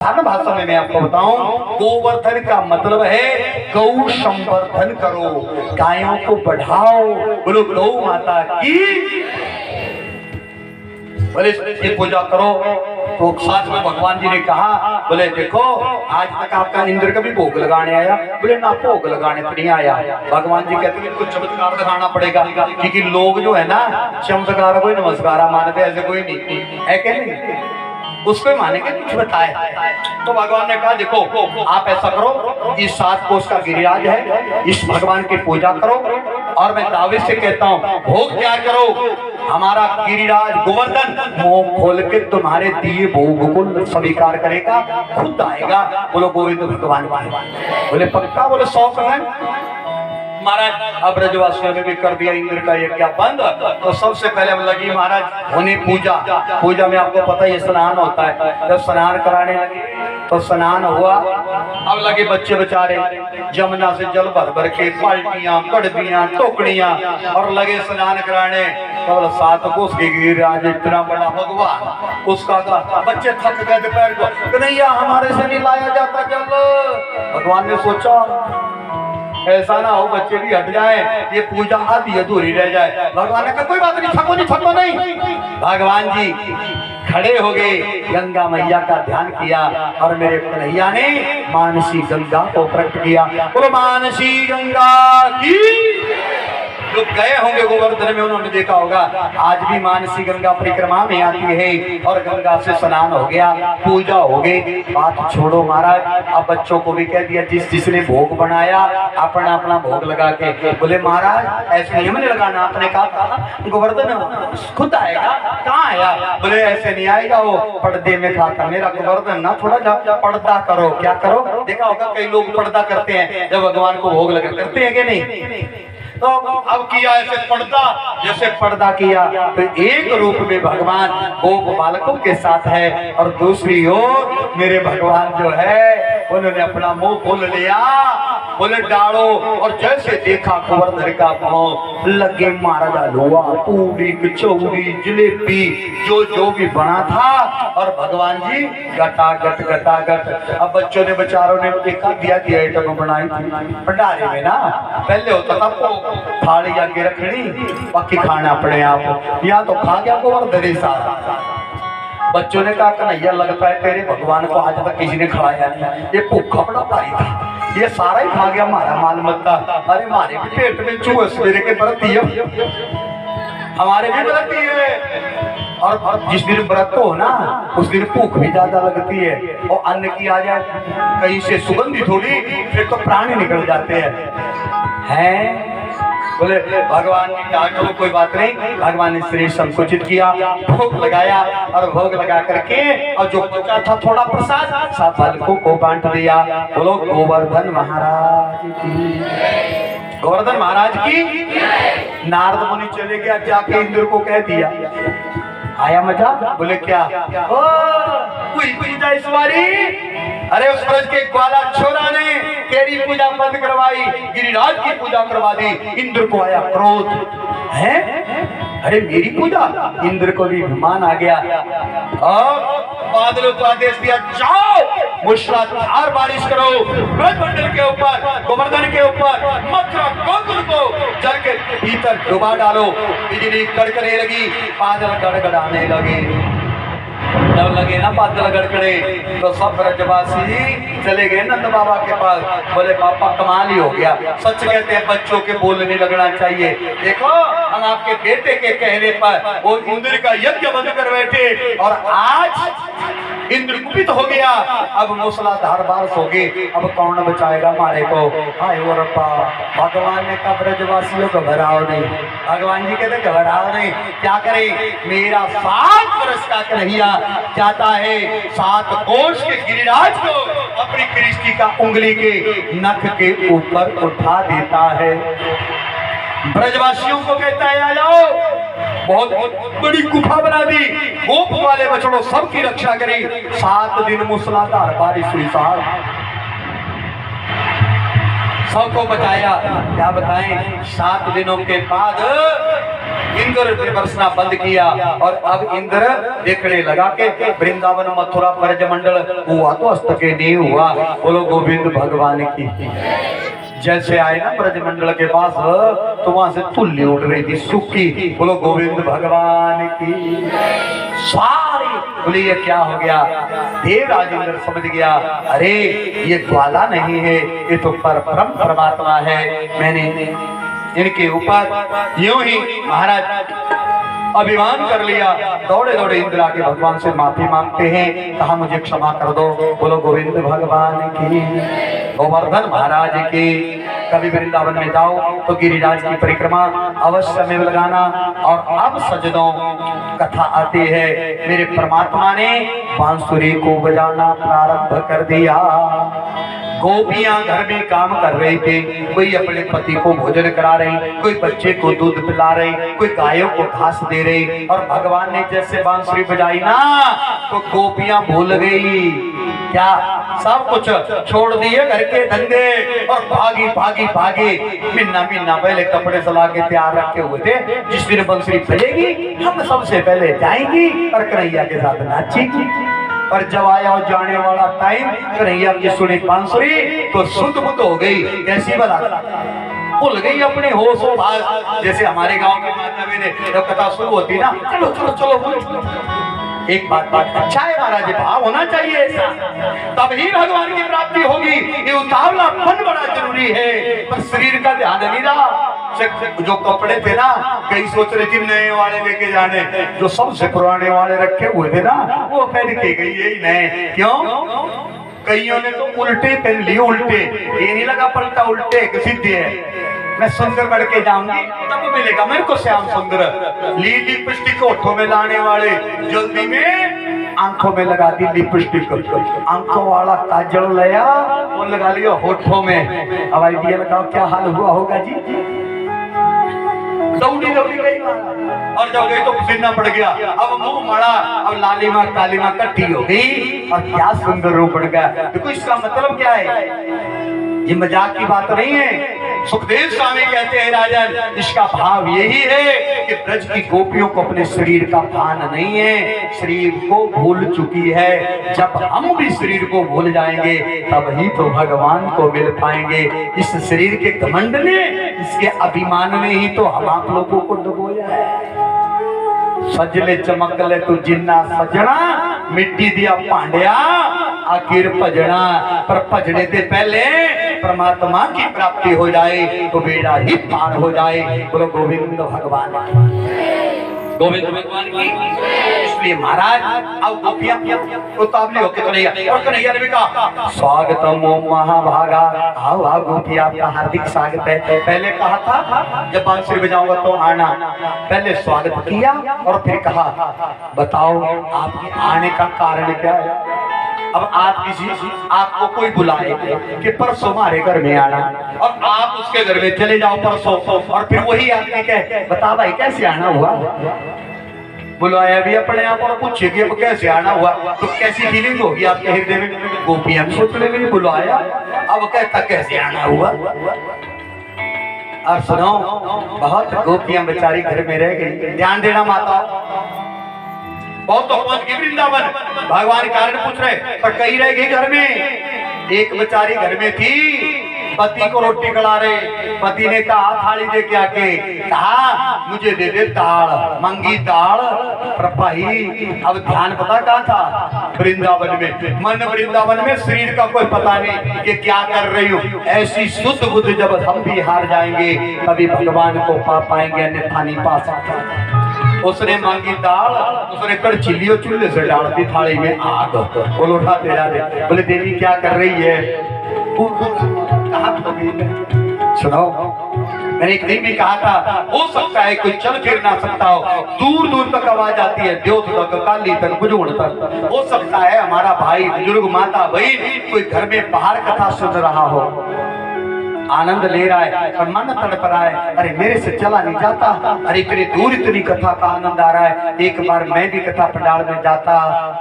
भाषा में मैं आपको बताऊं, गोवर्धन का मतलब है गौ संवर्धन करो, गायों को बढ़ाओ। बोलो गौ माता की, बोले इसकी पूजा करो। तो साथ में भगवान जी ने कहा, बोले देखो आज तक आपका इंद्र कभी भोग लगाने आया? बोले ना, भोग लगाने तो नहीं आया। भगवान जी कहते हैं कुछ चमत्कार दिखाना पड़ेगा, क्योंकि लोग जो है ना चमत्कार कोई नमस्कार मानते, ऐसे कोई नहीं है क्या? नहीं उसको मानेंगे, कुछ बताए। तो भगवान ने कहा देखो आप ऐसा करो, इस 7 कोष का गिरिराज है, इस भगवान की पूजा करो, और मैं दावे से कहता हूँ भोग क्या करो, हमारा गिरिराज गोवर्धन मुंह खोल के तुम्हारे दिए भोग को स्वीकार करेगा, खुद आएगा। बोलो गोविंद भगवान की। बोले पक्का? बोले 100%। महाराज अब ब्रजवासियों ने भी कर दिया इंद्र का यज्ञ बंद। तो सबसे पहले अब लगी महाराज होने पूजा। पूजा में आपको पता ही स्नान होता है। जब स्नान कराने लगे तो स्नान हुआ, अब लगे बच्चे बेचारे जमुना से जल भर भर के बाल्टियां, कड़बियां, टोकरियां, और लगे स्नान कराने। तो 7 कोष के गिरिराज इतना बड़ा भगवान, उसका बच्चे थक गए दोपहर को, कन्हैया हमारे से नहीं लाया जाता जल। भगवान ने सोचा ऐसा ना हो बच्चे भी हट जाए, ये पूजा आधी अधूरी रह जाए। भगवान ने कहा कोई बात नहीं, थको नहीं, थको नहीं। भगवान जी खड़े हो गए, गंगा मैया का ध्यान किया, और मेरे कन्हैया ने मानसी गंगा को प्रकट किया। बोलो मानसी गंगा की। जो गए होंगे गोवर्धन में उन्होंने देखा होगा, आज भी मानसी गंगा परिक्रमा में आती है, और गंगा से स्नान हो गया, पूजा हो गई। बात छोड़ो महाराज, अब बच्चों को भी कह दिया जिसने भोग बनाया अपना अपना भोग लगा के। बोले महाराज ऐसे नियम नहीं लगाना, आपने कहा गोवर्धन खुद आएगा, कहाँ आया? बोले ऐसे नहीं आएगा, वो पर्दे में खाता मेरा गोवर्धन ना, थोड़ा पर्दा करो। क्या करो? देखा होगा कई लोग पर्दा करते हैं जब भगवान को भोग लगा, करते हैं कि नहीं? तो अब किया ऐसे पर्दा, जैसे पर्दा किया तो एक रूप में भगवान गोप बालकों के साथ है, और दूसरी ओर मेरे भगवान जो है उन्होंने अपना मुंह खोल लिया। बोले डालो, और जैसे देखा गोवर्धन का मुंह लगे महाराज हलवा, पूरी कचौड़ी, जलेबी जो भी बना था, और भगवान जी गटागट गटागट। अब बच्चों ने बेचारों ने एक दिया आइटम बनाई थी भंडारे में ना, पहले होता था थाली आगे रखनी, बाकी खाना अपने आप। यहाँ तो खा गया गोवर्धन सारा। बच्चों ने कहा कन्हैया लगता है तेरे भगवान को आज तक किसी ने खिलाया नहीं, ये भूखा बड़ा भारी था, ये सारा ही खा गया हमारा माल मत्ता। अरे हमारे भी पेट में चूहे सवेरे के बरती है, हमारे भी बरती है, और जिस दिन व्रत हो ना उस दिन भूख भी ज्यादा लगती है, और अन्न की आ जाए कहीं से सुगंधी थोड़ी, फिर तो प्राण निकल जाते हैं। बोले भगवान ने कहा चलो कोई बात नहीं। भगवान ने शरीर संकुचित किया, भोग लगाया, और भोग लगा करके और जो बचा था थोड़ा प्रसाद सब बालकों को बांट दिया। बोलो गोवर्धन महाराज की, गोवर्धन महाराज की। नारद मुनि चले गया, जाके इंद्र को कह दिया। आया मजा? बोले क्या? ओ कोई पूजा इस बारी? अरे उस ब्रज के ग्वाला छोरा ने तेरी पूजा बंद करवाई, गिरिराज की पूजा करवा दी। इंद्र को आया क्रोध, है अरे मेरी पूजा? इंद्र को भी अभिमान आ गया, और बादलों को आदेश दिया जाओ मूसलाधार बारिश करो ब्रजमंडल के ऊपर, गोवर्धन के ऊपर, मथुरा गोकुल को जल के भीतर डुबा डालो। बिजली कड़कने लगी, बादल गड़गड़ाने लगे। जब लगे ना बादल गड़गड़े तो सब ब्रजवासी चले गए नंद बाबा के पास। बोले पापा कमाल ही हो गया, सच कहते हैं बच्चों के बोलने लगना चाहिए। देखो हम आपके बेटे के कहने पर वो इंद्र का यज्ञ बंद कर बैठे, और आज इंद्र कुपित हो गया, अब मूसलाधार बारिश होगी, अब कौन बचाएगा हमारे को? हाय वो रब्बा। भगवान ने कहा ब्रजवासियों घबराओ नहीं। भगवान जी कहते घबराओ नहीं, क्या करें? मेरा 7 वर्ष का कन्हैया चाहता है 7 कोष के गिरिराज को अपनी कृष्टि का उंगली के नख के ऊपर उठा देता है। ब्रजवासियों को कहता है आ जाओ, बहुत बड़ी गुफा बना दी, गोप वाले बछड़ों सबकी रक्षा करी। 7 दिन मूसलाधार बारिश हुई साहब, सबको बचाया। क्या बताएं, 7 दिनों के बाद इंद्र ने बरसना बंद किया और अब इंद्र देखने लगा कि वृंदावन मथुरा ब्रजमंडल हुआ तो अस्त के नहीं हुआ। बोलो गोविंद भगवान की। जैसे आए ना ब्रजमंडल के पास तो वहां से तुल्ली उठ रही थी सूखी। बोलो गोविंद भगवान की। सारी बोले ये क्या हो गया? देवराज इंद्र समझ गया, अरे ये ज्वाला नहीं है, ये तो परम परमात्मा है। मैंने इनके ऊपर यूं ही महाराज अभिमान कर लिया। दौड़े दौड़े इंद्र आके भगवान से माफी मांगते हैं, कहा मुझे क्षमा कर दो। बोलो गोविंद भगवान की। गोवर्धन महाराज की। कभी वृंदावन में जाओ तो गिरिराज की परिक्रमा अवश्य में लगाना। और अब सजदों कथा आती है, मेरे परमात्मा ने बांसुरी को बजाना प्रारंभ कर दिया। गोपियां घर में काम कर रही थी, कोई अपने पति को भोजन करा रही, कोई बच्चे को दूध पिला रही, कोई गायों को घास दे रही। और भगवान ने जैसे बांसुरी बजाई ना तो गोपियां भूल गई क्या, सब कुछ छोड़ दिए घर के धंधे और भागी भागी भागी। मिन्ना मिन्ना पहले कपड़े सला के तैयार रखे हुए थे, जिस दिन बांसुरी बजेगी हम सबसे पहले जाएंगी और कन्हैया के साथ नाचेंगी। और जब आया और जाने वाला टाइम, कन्हैया की सुनी बांसुरी तो शुद्ध बुद्ध हो गई। कैसी बता, भूल गई अपने होश भाग। जैसे हमारे गांव के माता मेरे जब कथा शुरू होती ना, चलो चलो चलो एक बात अच्छा है महाराज, भाव होना चाहिए ऐसा, तभी भगवान की प्राप्ति होगी। ये उतावलापन बड़ा जरूरी है, पर शरीर का ध्यान नहीं रहा। जो कपड़े थे ना, कई सोच रहे थे नए वाले लेके जाने, जो सबसे पुराने वाले रखे हुए थे ना वो पहन के गई यही नए। क्यों? कईयों ने तो उल्टे पहन लिए, उल्टे। ये नहीं लगा पलटा उल्टे सीधे है। मैं सुंदर बढ़ के जाऊंगी तब मिलेगा मेरे को श्याम सुंदर। लिपस्टिक होठों में लाने वाले जल्दी में आंखों में लगा दी लिपस्टिक। आंखों वाला काजल लिया वो लगा लिया होठों में। अब आइडिया लगाओ क्या हाल हुआ होगा जी। दौड़ी दौड़ी गई और जब गई तो पसीना पड़ गया। अब मुंह मड़ा, अब लालिमा कालिमा कट्ठी हो गई और क्या सुंदर रूप बढ़ गया। देखो इसका मतलब क्या है, ये मजाक की बात नहीं है। सुखदेव स्वामी कहते हैं राजन, इसका भाव यही है कि ब्रज की गोपियों को अपने शरीर का भान नहीं है, शरीर को भूल चुकी है। जब हम भी शरीर को भूल जाएंगे तब ही तो भगवान को मिल पाएंगे। इस शरीर के घमंड ने, इसके अभिमान ने ही तो हम आप लोगों को डुबोया है। सजले चमकले तू जिन्ना सजना, मिट्टी दिया पांड्या आखिर भजना। पर भजने से पहले परमात्मा की प्राप्ति हो जाए तो बेड़ा ही पार हो जाए। बोलो गोविंद भगवान, गोविंद भगवान की। इसलिए महाराज अब गोपियां उतावली होके कन्हैया, और कन्हैया ने भी कहा स्वागतम ओम महाभागा। आओ आओ गोपियां, आपका हार्दिक स्वागत है। पहले कहा था जब बांसुरी बजाऊंगा तो आना, पहले स्वागत किया और फिर कहा बताओ आपके आने का कारण क्या है। अब आप आपको कोई बुलाए कि परसों हमारे घर में आना, और आप उसके घर में चले जाओ परसों, और फिर वही आदमी कहे बता भाई कैसे आना हुआ। बुलाया भी अपने आप और पूछे कि अब कैसे आना हुआ, तो कैसी फीलिंग होगी आपके हृदय में। गोपियां सोचने में बुलाया, अब कहता कैसे आना हुआ। और सुनो, बहुत गोपियां बेचारी घर में रह गई। ध्यान देना माता, बहुत तो पहुंच गई वृंदावन, भगवान कारण पूछ रहे, पर कई रह गई घर में। एक बेचारी घर में थी, पति को रोटी खिला रहे, पति ने कहा थाली दे के आके, कहा मुझे दे दे दाल, मंगी दाल। पर भाई अब ध्यान पता कहाँ था, वृंदावन में। मन वृंदावन में, शरीर का कोई पता नहीं कि क्या कर रही हूँ। ऐसी शुद्ध बुद्ध जब हम भी हार जाएंगे तभी भगवान को पा पाएंगे, अन्यथा नहीं पा सकते। उसने मांगी दाल, उसने कड़छी लियो, चूल्हे से डाल दी थाली में आग। बोलो उठा दे जा दे। बोले देवी क्या कर रही है। सुनो, मैंने एक दिन भी कहा था हो सकता है कोई चल फिर ना सकता हो, दूर दूर तक आवाज आती है, द्योत तक, काली तक, बुजुर्ग तक। हो सकता है हमारा भाई बुजुर्ग, माता बहन कोई घर में बाहर कथा सुन रहा हो, आनंद ले रहा है, पर मन तड़प रहा है, अरे मेरे से चला नहीं जाता, अरे इतनी दूर इतनी कथा का आनंद आ रहा है, एक बार मैं भी कथा पंडाल में जाता।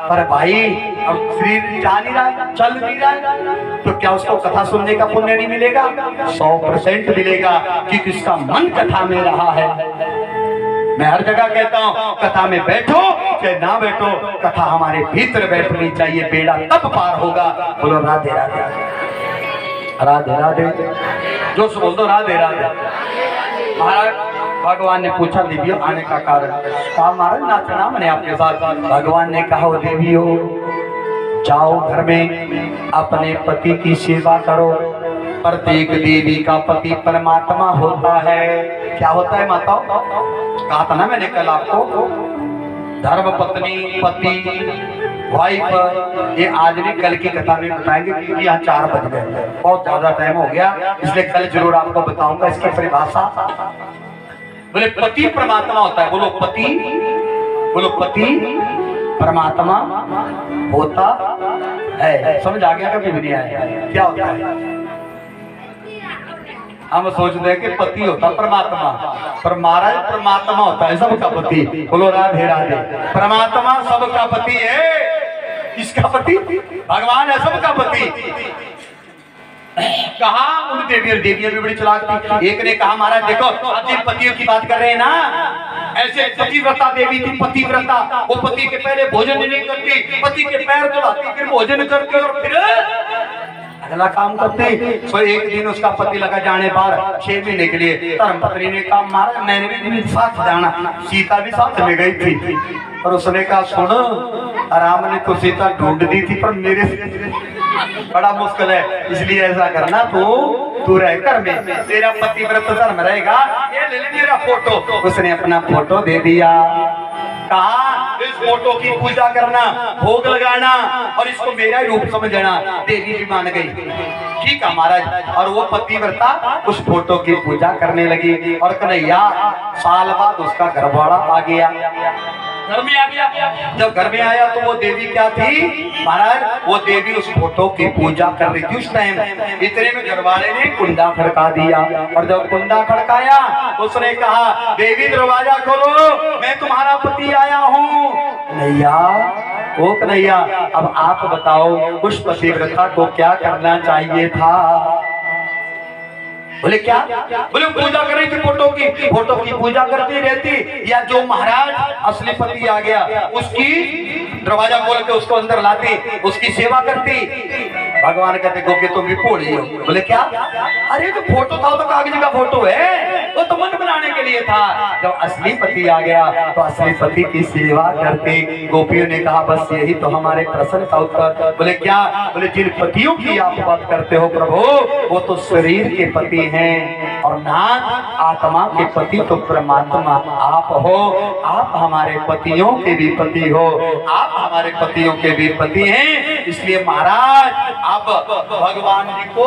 पर भाई अब शरीर जा नहीं रहा है, चल नहीं रहा है, तो क्या उसको कथा सुनने का पुण्य नहीं मिलेगा? 100% मिलेगा, क्योंकि उसका मन कथा में रहा है। मैं हर जगह कहता हूँ कथा में बैठो चाहे ना बैठो, कथा हमारे भीतर बैठनी चाहिए, बेड़ा तब पार होगा। बोलो राधे राधे, राधे राधे, जो बोल दो राधे राधे। महाराज भगवान ने पूछा देवियों आने का कारण, कहा महाराज नाचना मैंने आपके साथ। भगवान ने कहा देवियों जाओ घर में अपने पति की सेवा करो। प्रत्येक देवी का पति परमात्मा होता है। क्या होता है माताओं? कहा था ना मैंने कल आपको, धर्म पत्नी, पति, वाइफ, ये आज नहीं कल की कथा में बताएंगे क्योंकि यहाँ 4 बज गए, बहुत ज्यादा टाइम हो गया, इसलिए कल जरूर आपको बताऊंगा इसकी परिभाषा। बोले पति परमात्मा होता है, बोलो पति, बोलो पति परमात्मा होता है। समझ आ गया? कभी भी नहीं आया क्या होता है? हम सोचते हैं कि पति होता परमात्मा, पर महाराज परमात्मा होता है सबका पति। बोलो राधे राधे। परमात्मा सबका पति है। किसका पति? भगवान है सबका पति। कहा उन देवियां भी बड़ी चालाक थी। एक ने कहा महाराज देखो आप जिन पतियों की बात कर रहे हैं ना, ऐसे पतिव्रता देवी थी, पतिव्रता, वो पति के पहले भोजन नहीं करती, पति के पैर धुलाती, फिर भोजन करती और फिर अगला काम करते। तो एक दिन उसका पति लगा जाने बाहर 6 महीने के लिए। धर्मपत्नी ने कहा महाराज मैंने भी साथ जाना, सीता भी साथ में गई थी। और उसने कहा सुनो, राम ने तो सीता ढूंढ दी थी पर मेरे बड़ा मुश्किल है, इसलिए ऐसा करना तू रह कर में, तेरा पतिव्रत धर्म रहेगा, ये ले ले मेरा फोटो। उसने अपना फोटो दे दिया, कहा इस फोटो की पूजा करना, भोग लगाना और इसको मेरा रूप समझना। देवी भी मान गई, ठीक है महाराज। और वो पतिव्रता उस फोटो की पूजा करने लगी। और कन्हैया साल बाद उसका घरवाड़ा आ गया, घर में आ गया। जब घर में आया तो वो देवी क्या थी महाराज? वो देवी उस फोटो की पूजा कर रही थी उस टाइम। इतने में घरवाले ने कुंडा खड़का दिया, और जब कुंडा खड़काया उसने कहा देवी दरवाजा खोलो, मैं तुम्हारा पति आया हूँ। कन्हैया, ओ कन्हैया अब आप बताओ उस पतिव्रता को क्या करना चाहिए था? बोले क्या? बोले पूजा कर रही थी फोटो की पूजा करती रहती, या जो महाराज असली पति आ गया उसकी दरवाजा खोल के उसको अंदर लाती, उसकी सेवा करती। भगवान कहते गोपी तुम भी भोली हो। बोले क्या? अरे तो फोटो था तो कागज का फोटो है, वो तो मन बनाने के लिए था। जब असली पति आ गया तो असली पति की सेवा करते। गोपियों ने कहा बस यही तो हमारे प्रश्न का उत्तर। बोले क्या? बोले जिन पतियों की आप बात करते हो प्रभु वो तो शरीर के पति हैं, और नाथ आत्मा के पति तो परमात्मा आप हो। आप हमारे पतियों के भी पति हो, आप हमारे पतियों के भी पति हैं। इसलिए महाराज अब भगवान जी को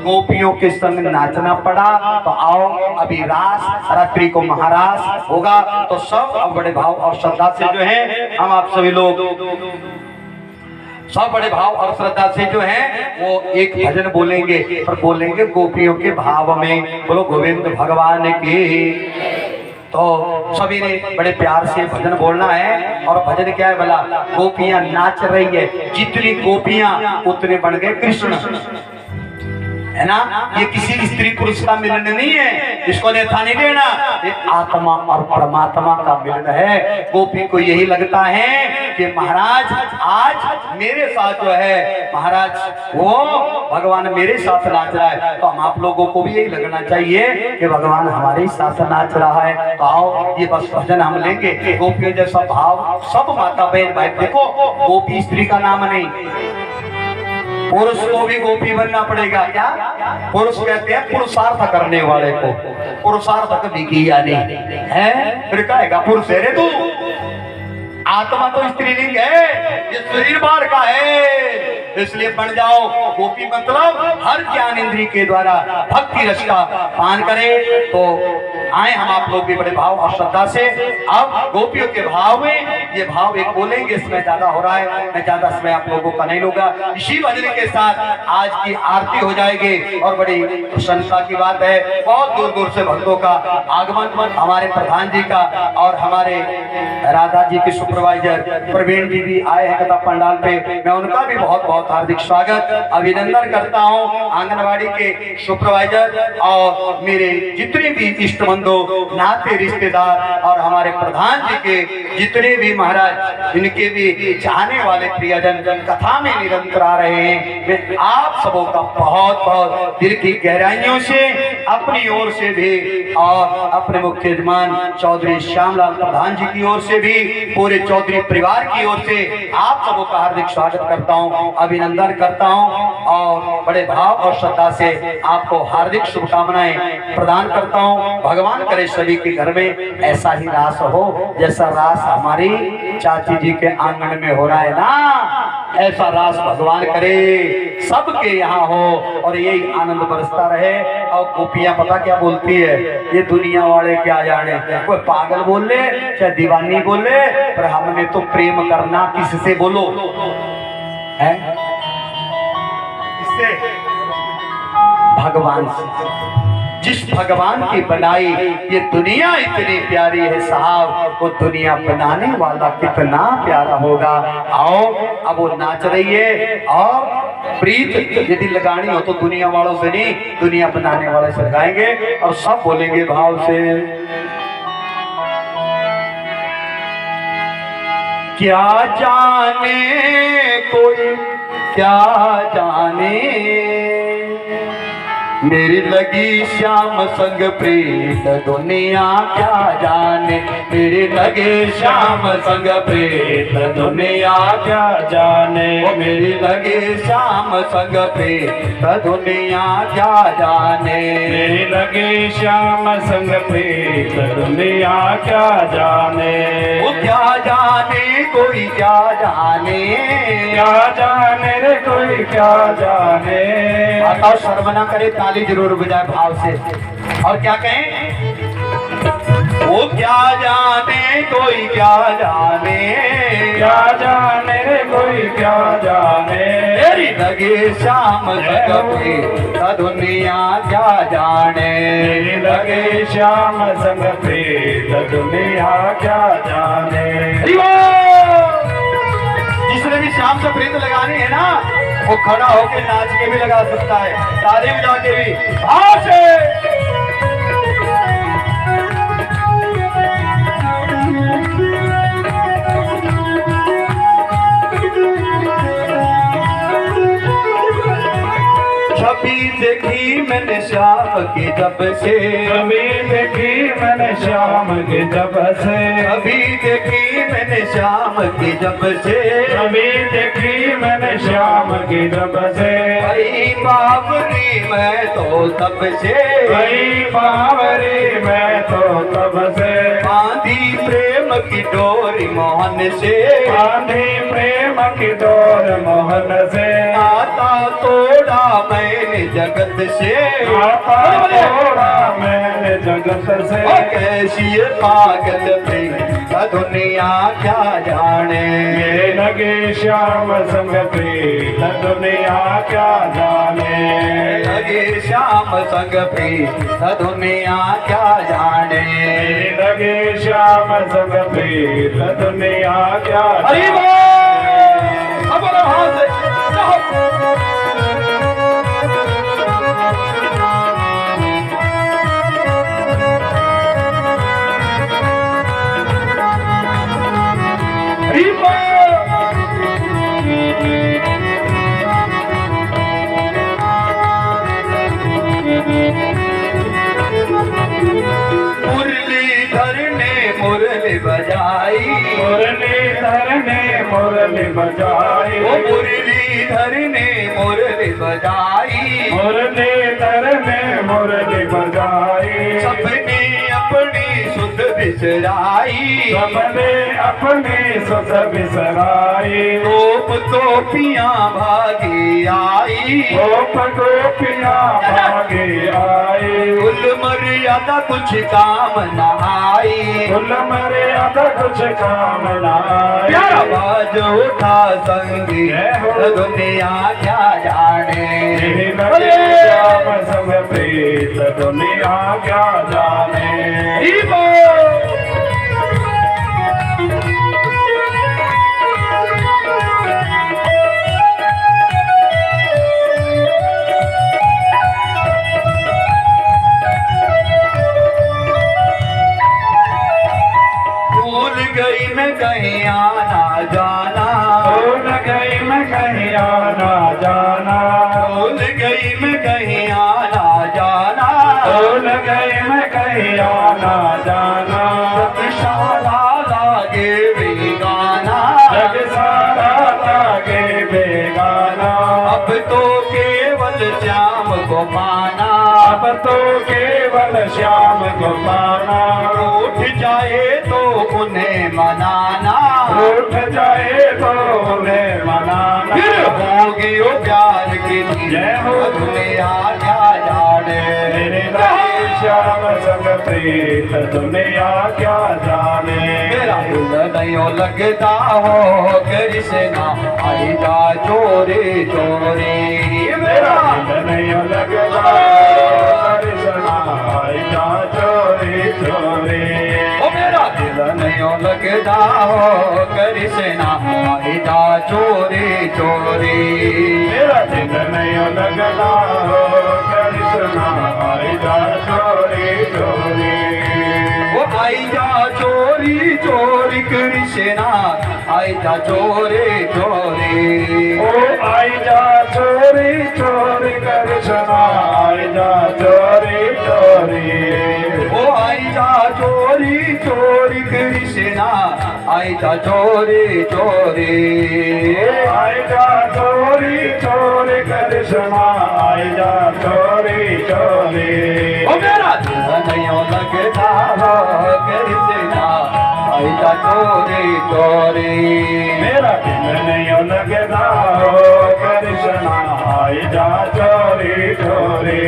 गोपियों के संग नाचना पड़ा। तो आओ अभी रास रात्रि को महारास होगा, तो सब बड़े भाव और श्रद्धा से जो है हम आप सभी लोग सब बड़े भाव और श्रद्धा से जो है वो एक भजन बोलेंगे, पर बोलेंगे गोपियों के भाव में। बोलो गोविंद भगवान की। तो सभी ने बड़े प्यार से भजन बोलना है। और भजन क्या है भला? गोपियां नाच रही है, जितनी गोपियां उतने बन गए कृष्ण, है ना? ये किसी स्त्री पुरुष का मिलन नहीं है, इसको नेता नहीं देना, ये आत्मा और परमात्मा का मिलन है। गोपी को यही लगता है कि महाराज आज मेरे साथ जो है महाराज वो भगवान मेरे साथ नाच रहा है, तो हम आप लोगों को भी यही लगना चाहिए कि भगवान हमारे साथ नाच रहा है। तो आओ ये बस भजन हम लेंगे, गोपियों जैसा भाव सब माता बहन भाई। देखो गोपी स्त्री का नाम नहीं, पुरुष को भी गोपी बनना पड़ेगा। क्या? पुरुष कहते हैं पुरुषार्थ करने वाले को, पुरुषार्थ कभी किया नहीं है, फिर कहेगा पुरुष है रे तू। आत्मा तो स्त्रीलिंग है, ये शरीर बाहर का है, इसलिए बन जाओ गोपी। मतलब हर ज्ञान इंद्रिय के द्वारा भक्ति रस का पान करे। तो आए हम आप लोग भी बड़े भाव और श्रद्धा से। अब गोपियों के भाव में ये भाव एक बोलेंगे, इसमें ज्यादा हो रहा है, मैं ज्यादा समय आप लोगों का नहीं लूंगा। इसी भजन के साथ आज की आरती हो जाएगी और बड़ी प्रसन्नता की बात है, बहुत दूर दूर से भक्तों का आगमन, हमारे प्रधान जी का और हमारे राधा जी के सुपरवाइजर प्रवीण जी भी आए हैं कथा पंडाल पे, मैं उनका भी बहुत बहुत हार्दिक स्वागत। अब अभिनंदन करता हूँ आंगनवाड़ी के सुपरवाइजर और मेरे जितने भी इष्ट बंधु नाते रिश्तेदार और हमारे प्रधान जी के जितने भी महाराज इनके भी चाहने वाले प्रियजन कथा में निरंतर आ रहे हैं। मैं आप सबों का बहुत बहुत दिल की गहराइयों से अपनी ओर से भी और अपने मुख्य यजमान चौधरी श्यामलाल प्रधान जी की ओर से भी पूरे चौधरी परिवार की ओर से आप सबों का हार्दिक स्वागत करता हूं, अभिनंदन करता हूं और बड़े भाव और श्रद्धा से आपको हार्दिक शुभकामनाएं प्रदान करता हूं। भगवान करे सभी के घर में ऐसा ही रास हो जैसा रास हमारी चाची जी के आंगन में हो रहा है ना, ऐसा रास भगवान करे सबके यहाँ हो और यही आनंद बरसता रहे। और गोपियां पता क्या बोलती है, ये दुनिया वाले क्या जाने, कोई पागल बोल ले चाहे दीवानी बोल ले, पर हमने तो प्रेम करना किससे बोलो है, किससे? भगवान से। जिस भगवान की बनाई ये दुनिया इतनी प्यारी है साहब, वो दुनिया बनाने वाला कितना प्यारा होगा। आओ अब वो नाच रही है और प्रीत यदि लगानी हो तो दुनिया वालों से नहीं, दुनिया बनाने वाले से लगाएंगे और सब बोलेंगे भाव से, क्या जाने कोई क्या जाने मेरी लगी श्याम संग प्रीत दुनिया क्या जाने, मेरी लगे श्याम संग प्रीत दुनिया क्या जाने, मेरी लगे श्याम संग प्रीत दुनिया क्या जाने, मेरी लगे श्याम संग प्रीत दुनिया क्या जाने, वो क्या जाने कोई क्या जाने, क्या जाने रे कोई क्या जाने। बताओ शर्म ना करे, ताली जरूर बजाए भाव से और क्या कहें, वो क्या जाने कोई क्या जाने, क्या जाने रे कोई क्या जाने, मेरी लगे श्याम संग प्रीत दुनिया क्या जाने, मेरी लगे श्याम संग प्रीत दुनिया क्या जाने। जिसने भी श्याम से प्रीत लगानी है ना, वो खड़ा होके नाच के भी लगा सकता है, ताली बजा के भी भाव से। छवि देखी मैंने श्याम की जब से, छवि देखी मैंने श्याम के जब से, छवि देखी मैंने श्याम की जब से, छवि देखी मैंने श्याम के जब से, भाई बाबरी मैं तो तब से, भाई बावरी मैं तो तब से, बांधी प्रेम की डोरी मोहन से, बांधी प्रेम की डोर मोहन से, आता तोड़ा मैंने जगत से, आता तोड़ा मैंने जगत से, कैसी ये पागल प्रेम दुनिया क्या जाने, ये लगे श्याम संग प्रीत दुनिया क्या जाने, लगे श्याम संग प्रीत दुनिया क्या जाने, ये लगे श्याम संग प्रीत दुनिया क्या हरि जाने। बोल। अब बोलो भाव से, जाओ। हरि बोल। मुरलीधर ने मुरली बजाई, मुरलीधर ने मुरली बजाई, वो मुरलीधर ने मुरली बजाई, मुरलीधर ने मुरली बजाई, सबने अपनी सुध बिसराई, सबने अपनी सुध बिसराई, गोप गोपियां भागी आई, गोप गोपियां भागे आई, कुल मर्यादा कुछ काम न आई, कुल मर्यादा कुछ काम नाई, प्यारा बाज उठा संगी दुनिया क्या जाने, यही लगे श्याम संग प्रीत दुनिया क्या जाने। हरि बोल। गई मैं कहीं आना जाना, भूल गई मैं कहीं आना जाना, जग सारा लागे बेगाना, जग सारा लागे बेगाना, अब तो केवल श्याम को पाना, अब तो केवल श्याम को पाना, उठ जाए तो उन्हें मनाना, उठ जाए तो उन्हें मनाना, फिर होगी वो प्यार की जय हो। दुनिया क्या जाने, मेरे लाल श्याम संग प्रीत दुनिया क्या जाने, मेरा दिल नहीं लगता हो कृष्णा आई जा चोरी चोरी, मेरा दिल नहीं लगता कृष्णा आई जा चोरी चोरी, ओ मेरा दिल नहीं लगता हो कृष्णा आई जा चोरी चोरी, मेरा दिल नहीं लगता कृष्णा आई जा चोरी चोरी, वो आई जा चोरी चोरी कृष्णा आई जा चोरी चोरी, ओ आई जा चोरी चोरी कृष्णा आई जा चोरी चोरी, ओ आई जा चोरी चोरी कृष्णा आई जा चोरी चोरी, आई जा चोरी चोरी कृष्णा आई जा चोरी चोरी, ओ मेरा दिल नहीं लगता हो कृष्णा आई जा चोरी चोरी, मेरा दिल नहीं लगता हो कृष्णा आई जा चोरी चोरी,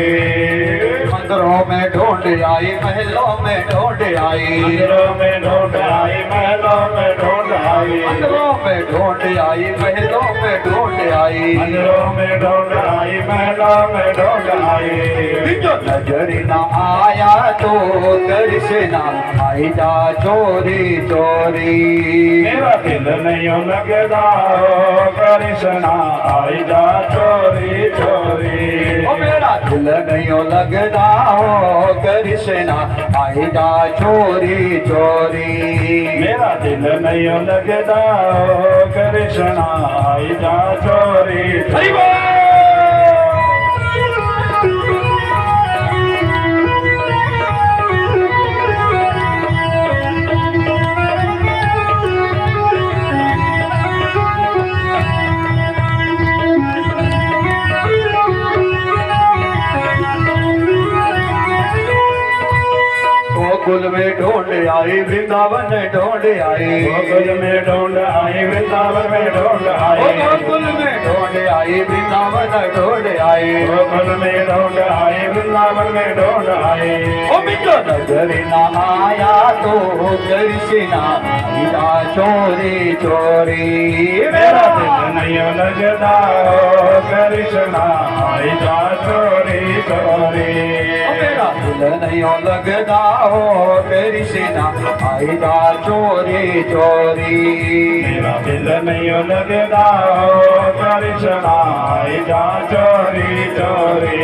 मंदिरों में ढूंढ आई महलों में ढूंढ आई, मंदिरों में ढूंढ आई महलों में ढूंढ आई, मंदिरों में ढूंढ आई महलों में ढूंढ आई, मंदिरों में ढूंढ आई महलों में ढूंढ आई, जो नजर न आया तो कृष्णा आई जा चोरी चोरी, मेरा दिल नहीं लगता हो कृष्णा आई जा चोरी चोरी, ओ मेरा दिल नहीं लगता हो कृष्णा आई जा चोरी चोरी, मेरा दिल नहीं लगता हो कृष्णा आई जा चोरी हरि गोकुल में ढूंढ आई वृंदावन ढूंढ आई, गोकुल में ढूंढ आई वृंदावन में ढूंढ ओ आई, गोकुल में ढूंढ आई वृंदावन ढूंढ आई, गोकुल में ढूंढ आई वृंदावन में ढूंढ आई, ओ मिठो नजर न आया तो कृष्णा आई जा चोरी चोरी, मेरा दिल नहीं लगता हो कृष्णा आई जा चोरी चोरी, ओ मेरा दिल नहीं लगता हो कृष्णा आई जा चोरी चोरी, मेरा दिल नहीं लगता हो कृष्णा आई जा चोरी चोरी,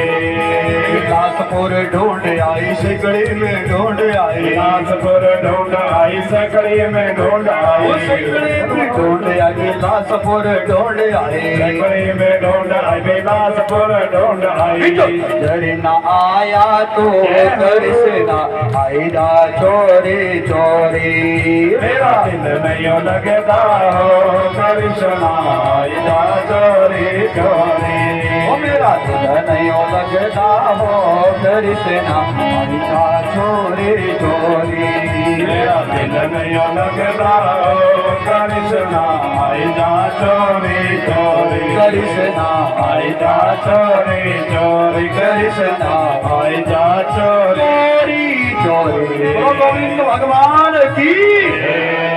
बिलासपुर ढूंढ आई सिकड़ी में ढूंढ आई, बिलासपुर ढूंढ आई सकड़ी में ढूंढ आई, ओ सिकड़ी में ढूंढ आई बिलासपुर ढूंढ आई, सकड़ी में ढूंढ आई बिलासपुर ढूंढ आई, नजर न आया तो कृष्णा आई जा चोरी चोरी, मेरा दिल नहीं लगता हो कृष्णा आई जा चोरी चोरी, ओ मेरा दिल नहीं लगता हो कृष्णा आई जा चोरी चोरी, मेरा दिल नहीं लगता हो कृष्णा आई जा चोरी चोरी, कृष्णा आई जा चोरी चोरी कृष्णा आई जा चोरी चोरी, ओ गोविंद भगवान की,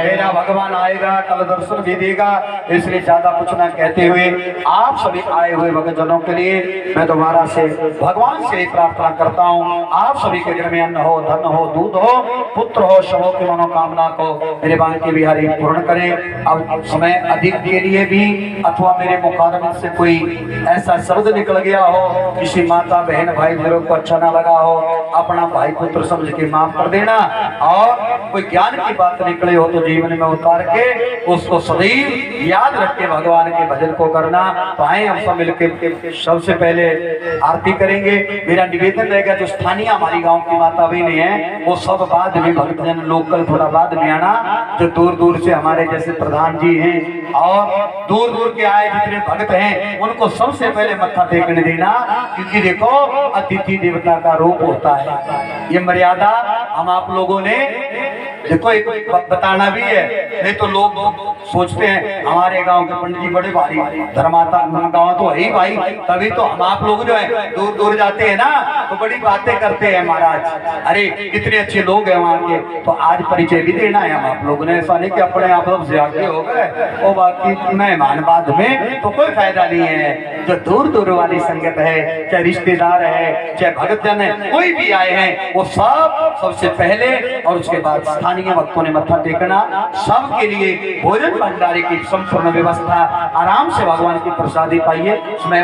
मेरा भगवान आएगा कल दर्शन भी देगा, इसलिए ज्यादा कुछ ना कहते हुए आप सभी आए हुए भक्तजनों के लिए मैं दोबारा से भगवान से प्रार्थना करता हूँ, आप सभी के घर में अन्न हो धन हो दूध हो पुत्र हो सबों की मनोकामना को मेरे बांके बिहारी पूर्ण करें। अब समय अधिक के लिए भी अथवा मेरे मुखारबिन से कोई ऐसा शब्द निकल गया हो, किसी माता बहन भाई बहनों को अच्छा ना लगा हो, अपना भाई पुत्र समझ के माफ कर देना, और कोई ज्ञान की बात निकले हो तो जीवन में उतार के उसको सदैव याद रख के भगवान के भजन को करना। तो आए हम सब मिलकर सबसे पहले आरती करेंगे। मेरा निवेदन रहेगा जो स्थानीय हमारी गांव की माता बहनें हैं वो सब बाद में, भक्तजन लोकल थोड़ा बाद में आना। जो दूर दूर से हमारे जैसे प्रधान जी हैं और दूर दूर के आए जितने भक्त हैं उनको सबसे पहले मत्था टेकने देना, क्योंकि देखो अतिथि देवता का रूप होता है। ये मर्यादा हम आप लोगों ने देखो एक बताना भी है, नहीं तो लोग सोचते हैं हमारे गांव के पंडित जी बड़े भारी धर्माता गांव तो है ही भाई, तभी तो हम आप लोग जो है दूर दूर जाते हैं ना तो बड़ी बातें करते हैं महाराज। अरे कितने अच्छे लोग हैं वहाँ के, तो आज परिचय भी देना है हम आप लोगों ने। ऐसा नहीं कि अपने आप लोग से आगे हो गए और बाकी मेहमान बाद में, तो कोई फायदा नहीं है। जो दूर दूर वाली संगत है, चाहे रिश्तेदार है, चाहे भक्तजन है, कोई भी आए हैं वो सब सबसे पहले और उसके बाद स्थानीय भक्तों ने मत्था टेकना। सबके लिए भोजन भंडारे की संपूर्ण व्यवस्था, आराम से भगवान की प्रसादी पाइए। मैं